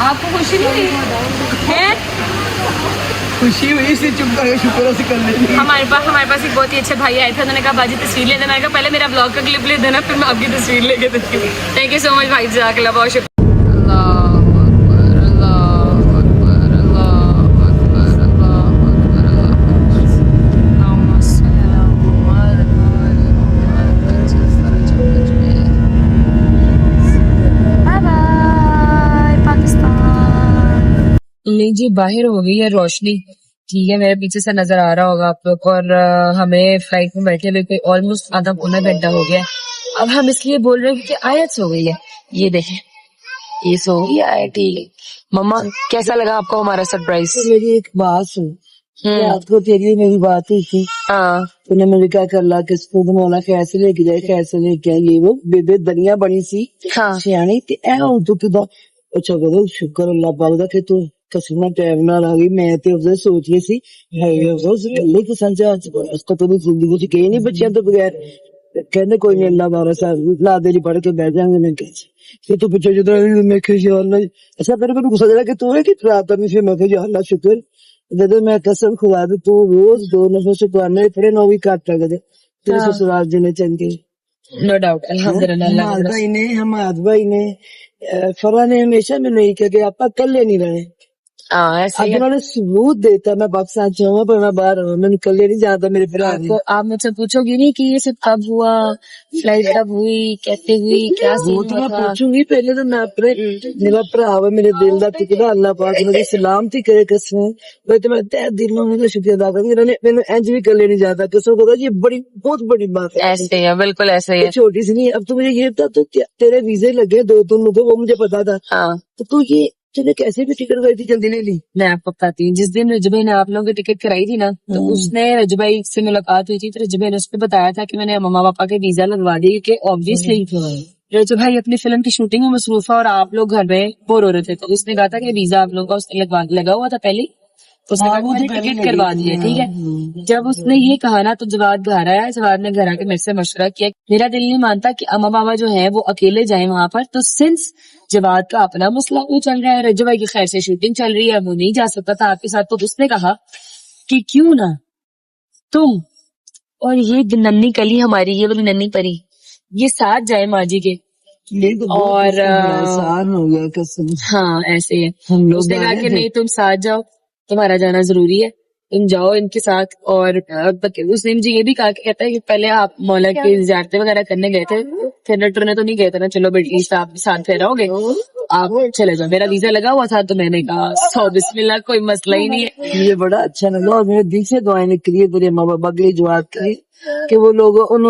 आपको खुशी नहीं हुई है? खुशी हुई, इसी चुप करके शुक्र से कर लेंगे। हमारे पास एक बहुत ही अच्छे भाई आए थे, उन्होंने कहा बाजी तस्वीर ले देना। मैंने कहा पहले मेरा ब्लॉग का क्लिप ले देना, फिर मैं आपकी तस्वीर लेके देती हूँ। थैंक यू सो मच भाई, जज़ाकल्लाह, बहुत शुक्रिया। लीजिए बाहर हो गई है रोशनी, ठीक है, मेरे पीछे से नजर आ रहा होगा आप लोग। और हमें फ्लाइट में बैठे हुए कोई ऑलमोस्ट आधा पौना घंटा हो गया। अब हम इसलिए बोल रहे हैं क्योंकि आयत सो गई है। ये देखें, ये सो गई है, ठीक है। मम्मा कैसा लगा आपको हमारा सरप्राइज? मेरी एक बात सुन, रात को तेरी मेरी बात हुई थी। हाँ, तूने मुझे क्या कर ला, किसको मौला कैसे लेके जाए, कैसे लेके आए, ये वो बेबे दुनिया बनी सी सियाणी ते ऐ हुन तू किदा। अच्छा करो शुक्र अल्लाह पाक दा कि तू कसम टाइम नाल आ गई। मैं ते उसे सोच रही सी कल्ले कि संजा उसको तो जिंदगी च कहीं नहीं बच्चियां तो बगैर। कहने कोई नहीं, अल्लाह बारा साहब ला देरी पढ़ के बैठ जाएंगे। मैं फिर तू पीछे जो मैं यार अल्लाह, अच्छा तेरे को गुस्सा चला कि तू है कि रात में, फिर मैं यार अल्लाह शुक्र दे, मैं कसम खुदा दे तू रोज 2 नफर से कुरान पढ़े ना भी काट कर दे तेरे ससुराल जीने चंगे। नो डाउट, अल्हम्दुलिल्लाह। हमाद भाई ने फरा ने हमेशा मैंने यही कहा कि आप कल्ले नहीं रहे। हाँ ऐसे ही अगर है। उन्होंने सबूत देता मैं पाकिस्तान जाऊंगा पर मैं बाहर हूँ, मैं निकल नहीं जाता मेरे भरा ने। तो आप मुझसे पूछोगी नहीं कि ये सब कब हुआ, फ्लाइट कब हुई, कैसे हुई, क्या वो सीन तो हुआ मैं था। पूछूंगी पहले तो मैं अपने मेरा भरा है मेरे दिल का टुकड़ा अल्लाह पाक मुझे सलामती करे कसम मैं तो मैं तहे दिल में उनका शुक्रिया अदा करती इन्होंने मैंने इंज भी कर लेने जाता कसम खुदा ये बड़ी बहुत बड़ी बात है। ऐसे ही है, बिल्कुल ऐसे ही ये है। छोटी सी नहीं अब तो मुझे ये बता तो तेरे वीजे लगे 2-3 लोगों वो मुझे पता था हाँ तो तू ये तूने कैसे भी टिकट गई थी जल्दी नहीं ली। मैं आपको बताती हूँ, जिस दिन रजू भाई ने आप लोगों की टिकट कराई थी ना, तो उसने रजू भाई से मुलाकात हुई थी, तो रजू भाई ने उसको बताया था कि मैंने मम्मा पापा के वीजा लगवा दिए क्योंकि ऑब्वियसली रजू भाई अपनी फिल्म की शूटिंग में मसरूफ है और आप लोग घर में बोर हो रहे थे, तो उसने कहा था कि वीजा आप लोगों का उसने लगा हुआ था पहले, तो उसने कहा मुझे टिकट करवा दी है, ठीक है। जब उसने ये कहा ना तो जवाद घर आया, जवाद ने घर आके मेरे से मशवरा किया, मेरा दिल नहीं मानता कि अम्मा बाबा जो है वो अकेले जाए वहां पर, तो सिंस जवाद का अपना मसला वो चल रहा है, रजू भाई की खैर से शूटिंग चल रही है, वो नहीं जा सकता था आपके साथ, तो उसने कहा कि क्यों ना तुम और ये नन्ही कली हमारी, ये वाली नन्ही परी, ये साथ जाए माँ जी के। ये तो और आसान हो गया कसम हाँ ऐसे है। हम लोग उसने कहा आए कि थे। नहीं तुम साथ जाओ, तुम्हारा जाना जरूरी है, तुम जाओ इनके साथ। और उसने मुझे ये भी कहा कि कहता है कि पहले आप मौला की ज़ियारतें वगैरह करने गए थे, फिर टुरने तो नहीं गए थे ना, चलो एटलीस्ट आप साथ फिर रहोगे, आप चले जाओ। मेरा वीजा लगा हुआ था तो मैंने कहा सौ बिस्मिल्लाह, कोई मसला ही नहीं है। मुझे बड़ा अच्छा लगा और मेरे दिल से दुआएं निकली है तेरे माँ बाबा के लिए जवाब की कि वो लोग उन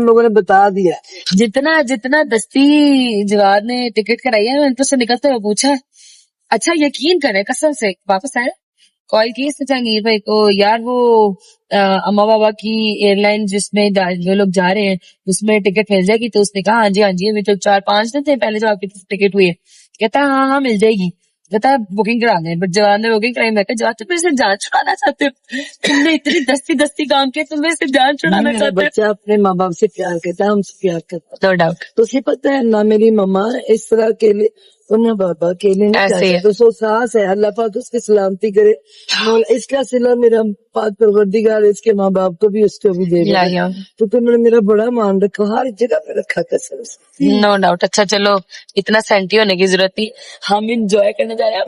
लोगों ने बता दिया। जितना दस्ती जवाद ने टिकट कराई है, मैंने तो उससे निकलते हुए पूछा, अच्छा यकीन करे कसम से वापस आया, कॉल की इसने जहांगीर भाई को, यार वो अम्मा बाबा की एयरलाइन जिसमें वो लोग जा रहे हैं उसमें टिकट मिल जाएगी, तो उसने कहा हाँ जी अभी तो 4-5 दिन थे पहले जो आपकी टिकट हुई है। कहता है हाँ मिल जाएगी, कहता है बुकिंग करा लें, बट जवान ने बुकिंग कराई। मैं कहा जवान तुम मेरे से जान छुड़ाना चाहते हो, तुमने इतनी दस्ती काम किया, तुम मेरे से जान छुड़ाना मेरा चाहते हो। बच्चा अपने माँ बाप से प्यार करता है, हमसे प्यार करता है। नो डाउट तो उसे पता है ना मेरी मम्मा इस तरह अकेले और ना बाबा अकेले नहीं ऐसे ही है। जा सकते, तो सास है अल्लाह पाक उसकी सलामती करे। इसका सिला मेरा पाक परवरदिगार इसके माँ बाप को भी उसको भी दे या तो तुमने मेरा बड़ा मान रखा, हर जगह पे रखा कसम से। No doubt. अच्छा चलो इतना सेंटी होने की जरूरत नहीं, हम इंजॉय करने जा रहे हैं,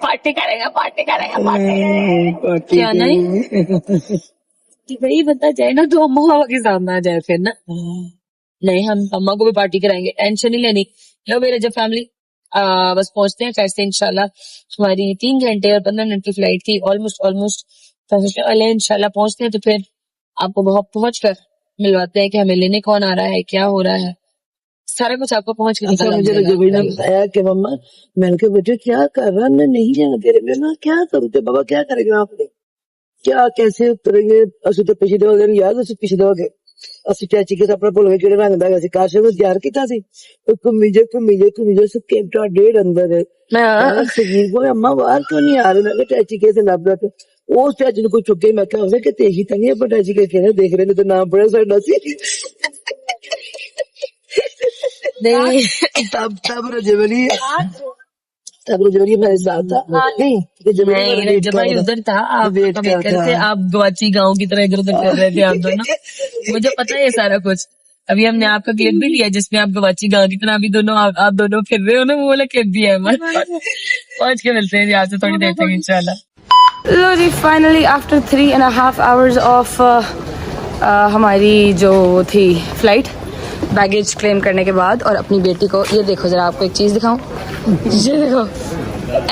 पार्टी करेंगे क्या नहीं कि भाई बता जाए ना तो अम्मा बाबा के सामने आ जाए फिर ना। नहीं हम अम्मा को भी पार्टी कराएंगे, टेंशन नहीं लेनी। लो मेरे जब फैमिली बस पहुंचते हैं खैर से इंशाल्लाह। हमारी 3 घंटे और 15 मिनट की फ्लाइट थी, ऑलमोस्ट इंशाल्लाह पहुंचते हैं तो फिर आपको बहुत पहुंच कर मिलवाते हैं कि हमें लेने कौन आ रहा है, क्या हो रहा है, सारा कुछ आपको पहुंच के अच्छा मुझे रजब ने बताया कि मम्मा, मैंने कहा बेटे क्या कर रहा, मैं नहीं जाना तेरे में ना, क्या करूँ ते बाबा क्या करेंगे आपने, क्या कैसे उतरेंगे। असि तो पिछले दफा याद असि पिछले दफा ਅਸੀਂ ਚਾਚੀ ਕੇ ਆਪਣਾ ਭੁੱਲ ਗਏ ਕਿਹੜੇ ਰੰਗ ਦਾ ਸੀ, ਕਾਸ਼ ਨੂੰ ਤਿਆਰ ਕੀਤਾ ਸੀ, ਘੁੰਮੀ ਜੇ ਸਭ ਕੈਂਟਾ ਡੇਢ ਅੰਦਰ ਹੈ। ਮੈਂ ਸਗੀਰ ਕੋਲ ਅੰਮਾ ਬਾਹਰ ਕਿਉਂ ਨਹੀਂ ਆ ਰਹੇ, ਮੈਂ ਕਿਹਾ ਚਾਚੀ ਕੇ से ਲੱਭ ਰਿਹਾ ਉਸ ਚਾਚੀ ਨੂੰ ਕੋਈ ਚੁੱਕੇ, ਮੈਂ ਕਿਹਾ ਉਹਨੇ ਕਿ ਤੇਹੀ ਤਾਂ ਨਹੀਂ ਆਪਾਂ ਚਾਚੀ ਕੇ ਕਹਿੰਦੇ ਦੇਖ ਰਹੇ ਨੇ ਤੇ ਨਾਮ ਪੜਿਆ ਸਾਡਾ ਸੀ। नहीं तब रजबली मेरे साथ था नहीं जब भाई उधर था आप करते, आप गवाची गांव की तरह इधर उधर कर रहे थे आप दोनों, मुझे पता है ये सारा कुछ। अभी हमने आपका क्लिप भी लिया जिसमें आप गवाची गांव की तरह अभी दोनों आप दोनों फिर रहे हो ना, वो वाला क्लिप भी है हमारे पास। पहुंच के मिलते हैं यहाँ से थोड़ी देर तक इंशाल्लाह। लो जी फाइनली आफ्टर 3.5 hours ऑफ हमारी जो थी फ्लाइट, बैगेज क्लेम करने के बाद, और अपनी बेटी को ये देखो जरा, आपको एक चीज दिखाऊं, ये देखो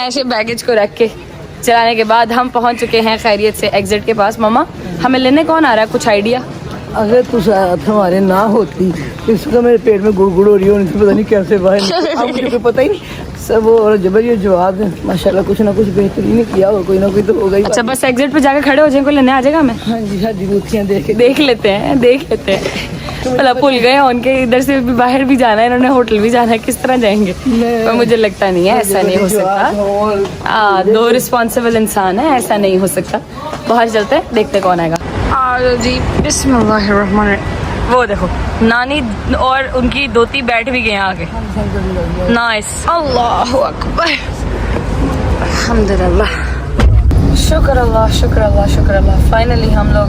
ऐसे बैगेज को रख के चलाने के बाद हम पहुंच चुके हैं खैरियत से एग्जिट के पास। मामा हमें लेने कौन आ रहा है, कुछ आइडिया? अगर तू साथ हमारे ना होती इसका मेरे पेट में गुड़गुड़ हो रही हो, पता नहीं कैसे बाहर अब मुझे कोई पता ही नहीं सब। और जबर ये जवाब है माशाल्लाह, कुछ ना कुछ बेहतरीन ही किया हो, कोई ना कोई तो होगा ही। अच्छा बस एग्जिट पे जाके खड़े हो जाए, कोई लेने आ जाएगा हमें? हाँ जी साड़ी बूथियाँ देख लेते हैं भला भूल गए उनके, इधर से भी बाहर भी जाना है, इन्होंने होटल भी जाना है, किस तरह जाएंगे? पर मुझे लगता नहीं है, ऐसा नहीं हो सकता। 2 रिस्पॉन्सिबल इंसान है, ऐसा नहीं हो सकता। बाहर चलते हैं, देखते कौन आएगा। जी बिस्मिल्लाहिर्रहमानिर्रहीम। वो देखो नानी और उनकी दोती बैठ भी गए आगे। नाइस, अल्लाहु अकबर, अल्हम्दुलिल्लाह, शुक्र अल्लाह। फाइनली हम लोग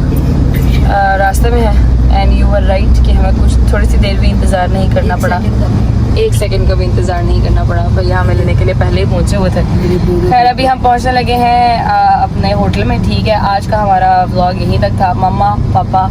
रास्ते में हैं एंड यू वर राइट कि हमें कुछ थोड़ी सी देर भी इंतज़ार नहीं करना पड़ा, 1 सेकंड का भी इंतज़ार नहीं करना पड़ा। भैया हमें लेने के लिए पहले ही पहुंचे हुए थे। खैर अभी हम पहुंचने लगे हैं अपने होटल में। ठीक है, आज का हमारा व्लॉग यहीं तक था। मम्मा पापा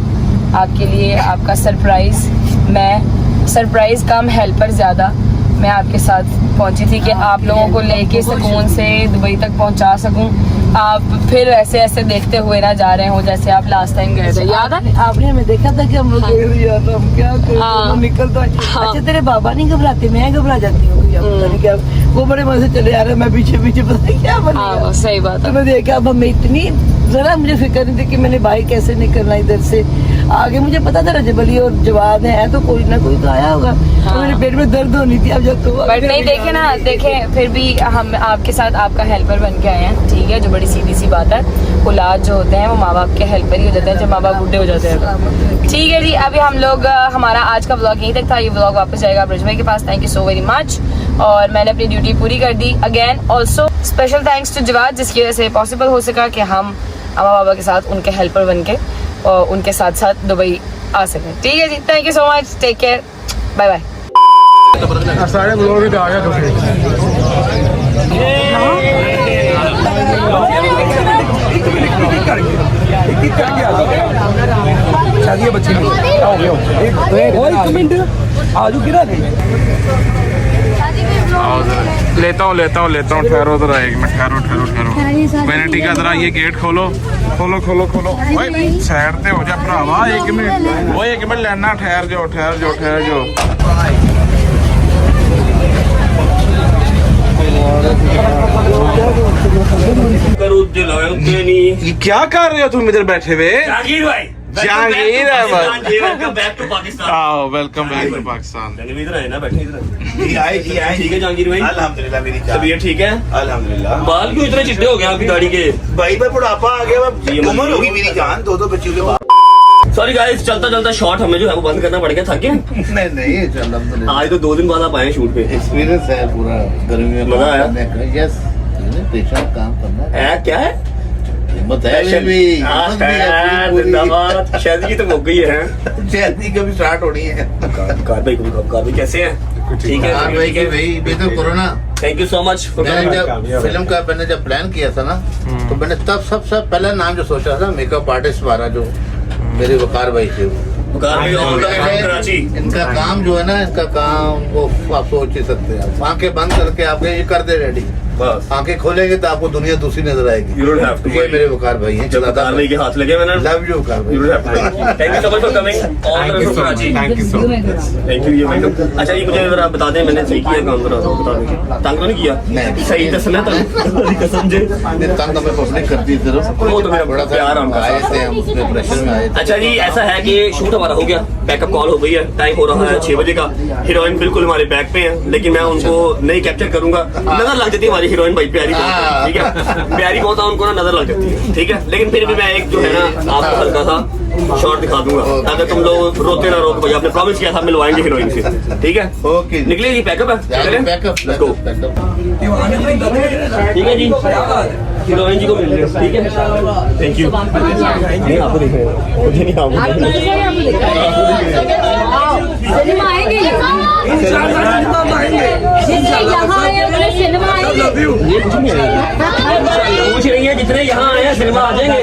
आपके लिए आपका सरप्राइज़, मैं सरप्राइज़ कम हेल्पर ज़्यादा, मैं आपके साथ पहुंची थी कि आप लोगों को लेके सुकून से दुबई तक पहुंचा सकूं। आप फिर ऐसे ऐसे देखते हुए ना जा रहे हो जैसे आप लास्ट टाइम गए थे, याद है? आपने हमें देखा था कि हम लोग हम क्या हाँ। निकल तो हाँ। अच्छा तेरे बाबा नहीं घबराते, मैं घबरा जाती हूँ पता नहीं क्या। वो बड़े मजे चले आ रहे, मैं पीछे पीछे पता नहीं क्या बन हाँ गया। सही बात तो है। मैं देखा अब हमें इतनी जरा मुझे फिक्र नहीं थी कि मैंने भाई कैसे निकलना इधर से आगे। मुझे पता था रजब अली और जवाब है तो कोई ना कोई तो आया होगा। तो मेरे पेट में दर्द होनी थी अब जब तो बट नहीं देखे ना, देखे फिर भी हम आपके साथ आपका हेल्पर बन के आए हैं। ठीक है, जो बड़ी सीधी सी बात है, औलाद जो होते हैं वो माँ बाप के हेल्पर ही हो जाते हैं जब माँ बाप बूढ़े हो जाते हैं। ठीक है जी, अभी हम लोग हमारा आज का व्लॉग यहीं तक था। ये व्लॉग वापस जाएगा ब्रिज भाई के पास। Thank you so very much. और मैंने अपनी ड्यूटी पूरी कर दी। Again also special thanks to Jawad, जिसकी वजह से पॉसिबल हो सका कि हम अम्मा बाबा के साथ उनके हेल्पर बन के और उनके साथ साथ दुबई आ सकें। ठीक है जी, thank you so much, take care, bye bye. सारे ब्लॉग भी आ गया शादी बच्ची आजू गिरा लेता हूँ ठहरो जरा 1 मिनट, ठहरो। वैनिटी का जरा ये गेट खोलो। ओए साइड ते हो जा भरावा, 1 मिनट। ओए 1 मिनट लेना, ठहर जाओ। ये क्या कर रहे हो तुम इधर बैठे हुए? जहांगीर भाई, Jahangir Ahmed, welcome back to Pakistan. आओ, वेलकम बैक टू पाकिस्तान। इधर आए ना, बैठे इधर। जी आए ठीक है जहांगीर भाई, अल्हम्दुलिल्लाह मेरी जान। तबीयत ठीक है? अल्हम्दुलिल्लाह। बाल क्यों इतने चिट्टे हो गए आपकी दाढ़ी के? भाई पर बुढ़ापा आ गया, अब उम्र होगी मेरी जान, 2 बच्चों के बाद। सॉरी गाइस, चलता शॉट हमें जो है वो बंद करना पड़ गया। थके नहीं अल्हम्दुलिल्लाह, आज तो 2 दिन बाद आप आए शूट पे। एक्सपीरियंस है पूरा गर्मी में मजा आया? यस, पेशेंट काम करना है क्या है? हिम्मत है भी, हिम्मत भी है पूरी। जिंदाबाद। शादी की तो हो गई है। जल्दी कभी स्टार्ट होनी है। कार भाई कैसे हैं? ठीक है हाँ भाई की भाई बेहतर करो ना। Thank you so much. मैंने जब फिल्म का मैंने जब प्लान किया था ना, तो मैंने तब सबसे पहला नाम जो सोचा था मेकअप आर्टिस्ट वाला, जो मेरे वकार भाई थे। कराची। इनका काम जो है ना, इनका काम वो आप सोच ही सकते हैं। आंखें बंद करके आप ये कर दे रेडी, बस आंखें खोलेंगे तो आपको दुनिया दूसरी नजर आएगी। You don't have to ये worry. मेरे वकार भाई हैं। जब कारवाई के हाथ लगे मैंने लव यू वकार भाई। You don't have to worry. Thank you so much for coming. All the way from Karachi. Thank you so much. Thank you, ये वेलकम। अच्छा ये मुझे जरा बता दें, मैंने सही किया काम, जरा बता दें। तंग तो नहीं किया? नहीं। सही दसना था, कसम जे। तंग हमें पब्लिक करती है सिर्फ, वो तो मेरा बड़ा प्यार हमका आए थे हम, उसमें प्रेशर में आए थे। अच्छा जी, ऐसा है कि शूट हमारा हो गया, बैकअप कॉल हो गई है, टाइम हो रहा है 6 बजे का। हीरोइन बिल्कुल हमारे बैक पे है, लेकिन मैं उनको नहीं कैप्चर करूंगा। नजर लग जाती है हमारी हीरोइन भाई, प्यारी बहुत है, ठीक है? प्यारी बहुत है, उनको ना नजर लग जाती है, ठीक है? लेकिन फिर भी मैं एक जो है ना आपको हल्का सा शॉट दिखा दूंगा, ताकि तुम लोग रोते ना रोक। भैया आपने प्रॉमिस किया था मिलवाएंगे हीरोइन से, ठीक है? ओके जी। निकलिए जी, पैकअप है, चलें? Backup Let's go. ठीक है जी, हीरोइन जी को मिल रहे, ठीक है? Thank you. नहीं आपको देख रहे हैं, मुझे नहीं आपको। सिनेमा आएंगे यहाँ आए सिनेमा आएंगे। पूछ रही है, जितने यहाँ आए हैं सिनेमा आ जाएंगे।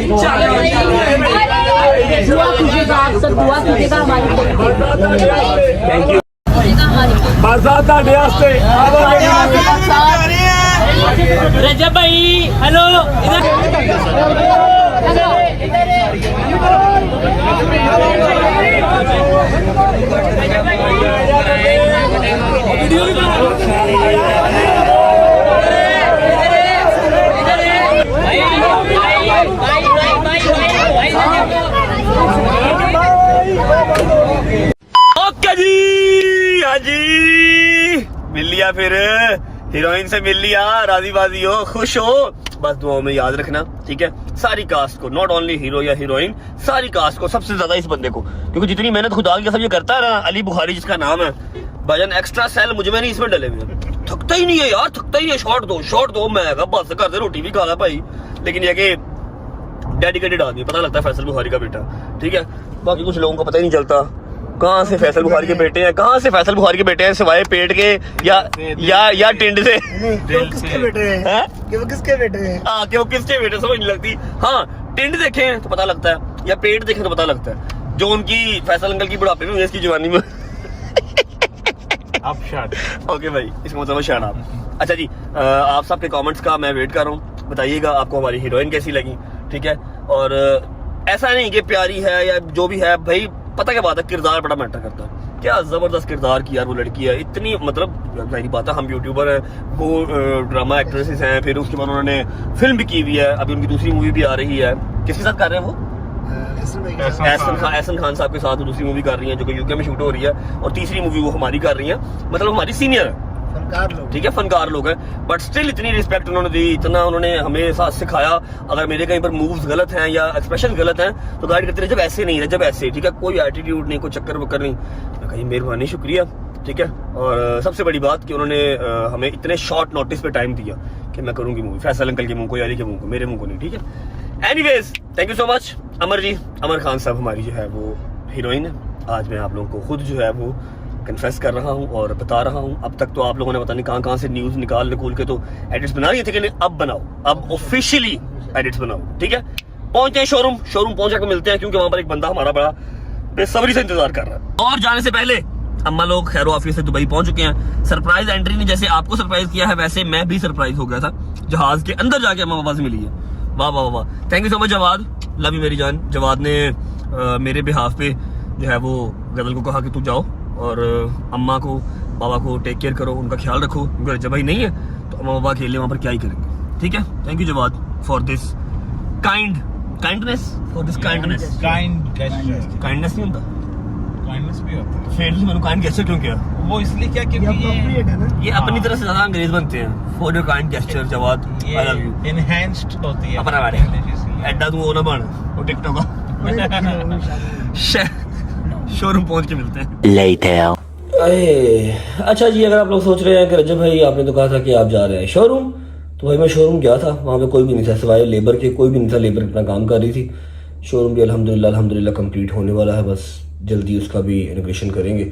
दुआ कीजिएगा, आप सब दुआ कीजिएगा हमारी। Thank you. रजब भाई हेलो ओके जी, हाँ जी, मिल लिया, फिर हीरोइन से मिल लिया, राजी बाजी हो, खुश हो। बस दुआओं में याद रखना, ठीक है? सारी कास्ट को, नॉट ओनली हीरो या हीरोइन, सारी कास्ट को, सबसे ज्यादा इस बंदे को, क्योंकि जितनी मेहनत खुदा की कसम ये करता है ना, अली बुखारी जिसका नाम है, भजन एक्स्ट्रा सेल मुझ में नहीं, इसमें डले हुए, थकता ही नहीं है यार, थकता ही नहीं है। शॉट दो, मैं बस घर से रोटी भी खा ला भाई, लेकिन ये कि डेडिकेटेड आदमी, पता लगता है फैसल बुखारी का बेटा, ठीक है। बाकी कुछ लोगों को पता ही नहीं चलता कहाँ से फैसल बुखारी के बेटे हैं, कहाँ से फैसल बुखारी के बेटे हैं, सिवाय पेट के या टिंड से। किसके बेटे हैं? कि वो किसके बेटे हैं? हाँ, कि वो किसके बेटे समझ नहीं लगती। हाँ, टिंड देखें तो पता लगता है, या पेट देखें तो पता लगता है। जो उनकी फैसल अंकल की बुढ़ापे में, इसकी जवानी में। अब शट। ओके भाई, इसका मतलब शट आप। अच्छा जी, आप सबके कमेंट्स का मैं वेट कर रहा हूँ, बताइएगा आपको हमारी हीरोइन कैसी लगी, ठीक है। और ऐसा नहीं कि प्यारी है या जो भी है भाई, पता क्या बात है, किरदार बड़ा मैटर करता है। क्या जबरदस्त किरदार की यार वो लड़की है, इतनी मतलब मेरी बात है, हम यूट्यूबर हैं, वो ड्रामा एक्ट्रेसेस हैं, फिर उसके बाद उन्होंने फिल्म भी की हुई है, अभी उनकी दूसरी मूवी भी आ रही है। किसके साथ कर रहे हैं वो? एहसन खान साहब के साथ दूसरी मूवी कर रही है, जो कि यूके में शूट हो रही है, और तीसरी मूवी वो हमारी कर रही है, मतलब हमारी सीनियर है, फनकार लोग, ठीक है, फनकार लोग हैं। बट स्टिल इतनी रिस्पेक्ट उन्होंने दी, इतना उन्होंने हमें साथ सिखाया। अगर मेरे कहीं पर मूव्स गलत हैं या एक्सप्रेशन गलत हैं तो गाइड करते रहे, जब ऐसे नहीं है, जब ऐसे, ठीक है, कोई एटीट्यूड नहीं, कोई चक्कर वक्कर नहीं। मैं कहीं मेहरबानी, शुक्रिया, ठीक है। और सबसे बड़ी बात कि उन्होंने हमें इतने शॉर्ट नोटिस पे टाइम दिया कि मैं करूंगी मूवी, फैसल अंकल के मुंह को, यारी के मुंह को, मेरे मुंह को नहीं, ठीक है। Anyways, thank you so much Amar ji, Amar Khan Sahab हमारी जो है वो हीरोइन है। आज मैं आप लोगों को खुद जो है वो कन्फेस कर रहा हूँ और बता रहा हूँ। अब तक तो आप लोगों ने पता नहीं कहाँ से न्यूज़ निकाल के तो एडिट्स बना रही थे, कि अब बनाओ, अब ऑफिशियली एडिट्स बनाओ, ठीक है। पहुंचते हैं शोरूम पहुंच के मिलते हैं, क्योंकि वहां पर एक बंदा हमारा बड़ा बेसब्री से इंतजार कर रहा है। और जाने से पहले अम्मा लोग खैर ऑफिस से दुबई पहुंच चुके हैं। सरप्राइज एंट्री ने जैसे आपको सरप्राइज किया है, वैसे मैं भी सरप्राइज हो गया था, जहाज के अंदर जाके अम्मा पापा से मिली है। वाह वाह वाह, thank you so much Jawad, love you मेरी जान। जवाद ने मेरे बिहाफ पे जो है वो गजल को कहा कि तू जाओ और अम्मा को बाबा को टेक केयर करो, उनका ख्याल रखो, क्योंकि जब भाई नहीं है तो अम्मा बाबा अकेले वहाँ पर क्या ही करेंगे, ठीक है। Thank you Jawad for this kindness, for this kindness. Kindness नहीं होता, काइंडनेस भी होता है। फिर मैंने काइंड गेस्चर क्यों किया? वो इसलिए क्या, क्योंकि ये अपनी तरफ से ज्यादा अंग्रेज बनते हैं। For your kind gesture Jawad, I love you. Enhanced होती है अपना बारे एडा तू वो ना बन, वो टिकटॉक शोरूम पहुंच के मिलते हैं। अच्छा जी, अगर आप लोग सोच रहे हैं कि रजब भाई आपने तो कहा था कि आप जा रहे हैं शोरूम, तो भाई मैं शोरूम गया था, वहाँ पे कोई भी नहीं था सिवाय लेबर के, कोई भी नहीं था। लेबर अपना काम कर रही थी। शोरूम भी अल्हम्दुलिल्लाह कंप्लीट होने वाला है, बस जल्दी उसका भी इनोग्रेशन करेंगे।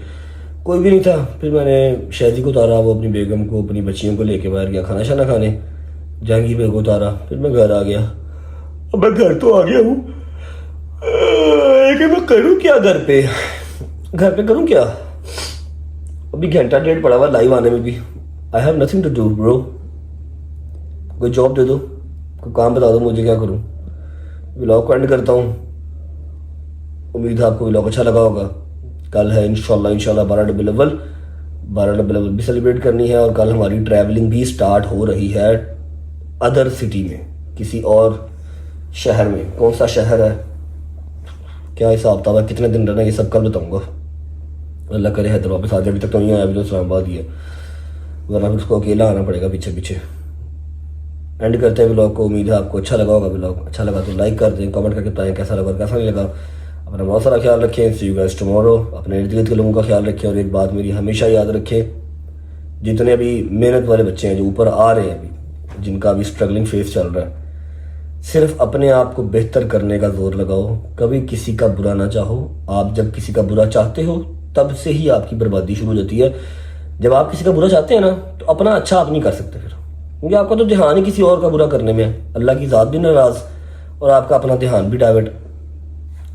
कोई भी नहीं था। फिर मैंने शहजी को उतारा, वो अपनी बेगम को, अपनी बच्चियों को लेके बाहर गया खाना शाना खाने। जहांगीर बेग को उतारा, फिर मैं घर आ गया। अब मैं घर तो आ गया हूँ, लेकिन मैं करूँ क्या घर पे करूँ क्या? अभी घंटा डेढ़ पड़ा हुआ लाइव आने में भी। I have nothing to do bro. कोई जॉब दे दो, कोई काम बता दो मुझे, क्या करूँ? व्लॉग को एंड करता हूँ। उम्मीद है आपको व्लॉग अच्छा लगा होगा। कल है इंशाल्लाह 12 रबीउल अव्वल भी सेलिब्रेट करनी है, और कल हमारी ट्रैवलिंग भी स्टार्ट हो रही है अदर सिटी में, किसी और शहर में। कौन सा शहर है, क्या हिसाब किताब है, कितने दिन रहना, ये सब कल बताऊंगा। अल्लाह करे हैदर वापस आ जाए। अभी तक तो नहीं आया, अभी तो इस्लामाबाद ही है, वरना फिर उसको अकेला आना पड़ेगा पीछे। एंड करते हैं व्लॉग को। उम्मीद है आपको अच्छा लगा होगा। व्लॉग अच्छा लगा तो लाइक कर दें, कमेंट करके बताएं कैसा लगा और कैसा नहीं लगा। अपना बहुत सारा ख्याल रखें। सी यू गाइस टुमारो। अपने इर्द गिर्द के लोगों का ख्याल रखें, और एक बात मेरी हमेशा याद रखें, जितने अभी मेहनत वाले बच्चे हैं जो ऊपर आ रहे हैं, अभी जिनका अभी स्ट्रगलिंग फेस चल रहा है, सिर्फ अपने आप को बेहतर करने का जोर लगाओ, कभी किसी का बुरा ना चाहो। आप जब किसी का बुरा चाहते हो तब से ही आपकी बर्बादी शुरू हो जाती है। जब आप किसी का बुरा चाहते हैं ना, तो अपना अच्छा आप नहीं कर सकते फिर, क्योंकि आपका तो ध्यान ही किसी और का बुरा करने में है। अल्लाह की ज़ात भी नाराज और आपका अपना ध्यान भी डाइवर्ट।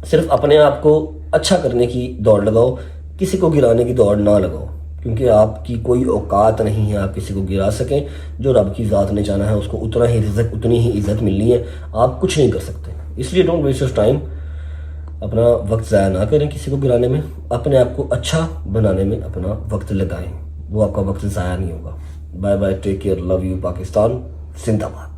सिर्फ अपने आप को अच्छा करने की दौड़ लगाओ, किसी को गिराने की दौड़ ना लगाओ, क्योंकि आपकी कोई औकात नहीं है आप किसी को गिरा सकें। जो रब की ज़ात ने चाहना है उसको उतना ही रिज़्क, उतनी ही इज़्ज़त मिलनी है। आप कुछ नहीं कर सकते। इसलिए डोंट वेस्ट योर टाइम। अपना वक्त ज़ाया ना करें किसी को गिराने में, अपने आप को अच्छा बनाने में अपना वक्त लगाएं, वो आपका वक्त ज़ाया नहीं होगा। Bye bye, take care, love you, Pakistan जिंदाबाद।